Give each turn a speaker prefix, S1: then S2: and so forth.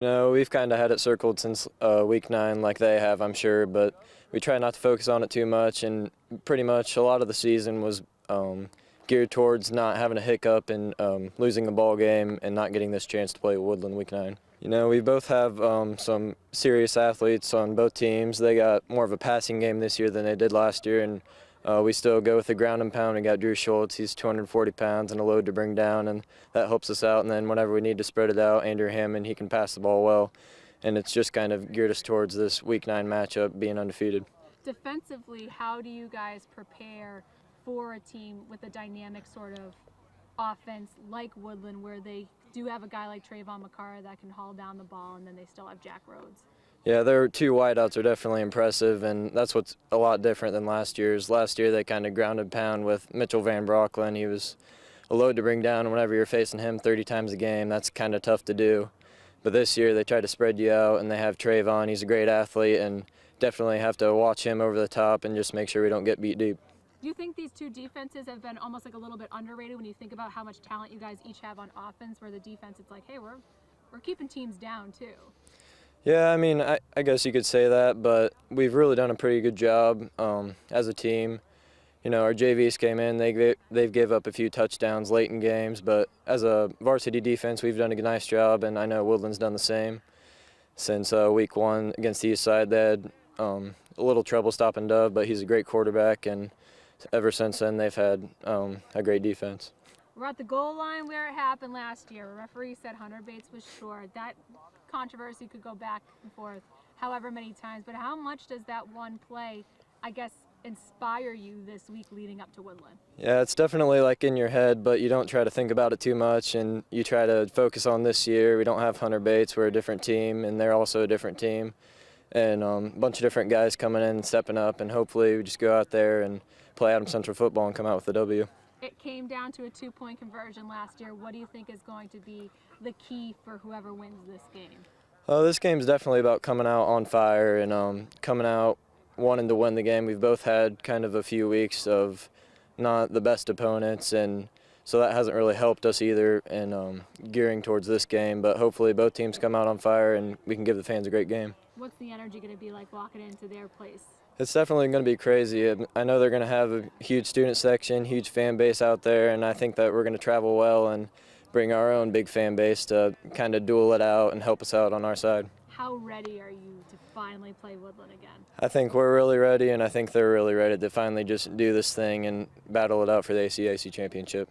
S1: No, we've kind of had it circled since week 9 like they have, I'm sure, but we try not to focus on it too much, and pretty much a lot of the season was geared towards not having a hiccup and losing a ball game and not getting this chance to play Woodland week 9. You know, we both have some serious athletes on both teams. They got more of a passing game this year than they did last year, and we still go with the ground and pound. We got Drew Schultz. He's 240 pounds and a load to bring down, and that helps us out. And then whenever we need to spread it out, Andrew Hammond, he can pass the ball well. And it's just kind of geared us towards this week 9 matchup being undefeated.
S2: Defensively, how do you guys prepare for a team with a dynamic sort of offense like Woodland, where they do have a guy like Trayvon McCarr that can haul down the ball, and then they still have Jack Rhodes?
S1: Yeah, their two wideouts are definitely impressive, and that's what's a lot different than last year's. Last year they kind of ground and pound with Mitchell Van Brocklin. He was a load to bring down, and whenever you're facing him 30 times a game, that's kind of tough to do. But this year they try to spread you out, and they have Trayvon. He's a great athlete, and definitely have to watch him over the top and just make sure we don't get beat deep.
S2: Do you think these two defenses have been almost like a little bit underrated when you think about how much talent you guys each have on offense, where the defense, it's like, hey, we're keeping teams down too?
S1: Yeah, I mean, I guess you could say that, but we've really done a pretty good job as a team. You know, our JVs came in, they've gave up a few touchdowns late in games, but as a varsity defense, we've done a nice job, and I know Woodland's done the same. Since week 1 against the East Side, they had a little trouble stopping Dove, but he's a great quarterback, and ever since then they've had a great defense.
S2: We're at the goal line where it happened last year. A referee said Hunter Bates was short. That controversy could go back and forth however many times, but how much does that one play, I guess, inspire you this week leading up to Woodland?
S1: Yeah, it's definitely like in your head, but you don't try to think about it too much, and you try to focus on this year. We don't have Hunter Bates. We're a different team, and they're also a different team, and a bunch of different guys coming in and stepping up, and hopefully we just go out there and play Adams Central football and come out with a W.
S2: It came down to a 2-point conversion last year. What do you think is going to be the key for whoever wins this game?
S1: This game's definitely about coming out on fire and coming out wanting to win the game. We've both had kind of a few weeks of not the best opponents, and so that hasn't really helped us either in gearing towards this game, but hopefully both teams come out on fire and we can give the fans a great game.
S2: What's the energy going to be like walking into their place?
S1: It's definitely going to be crazy. I know they're going to have a huge student section, huge fan base out there, and I think that we're going to travel well and bring our own big fan base to kind of duel it out and help us out on our side.
S2: How ready are you to finally play Woodland again?
S1: I think we're really ready, and I think they're really ready to finally just do this thing and battle it out for the ACAC championship.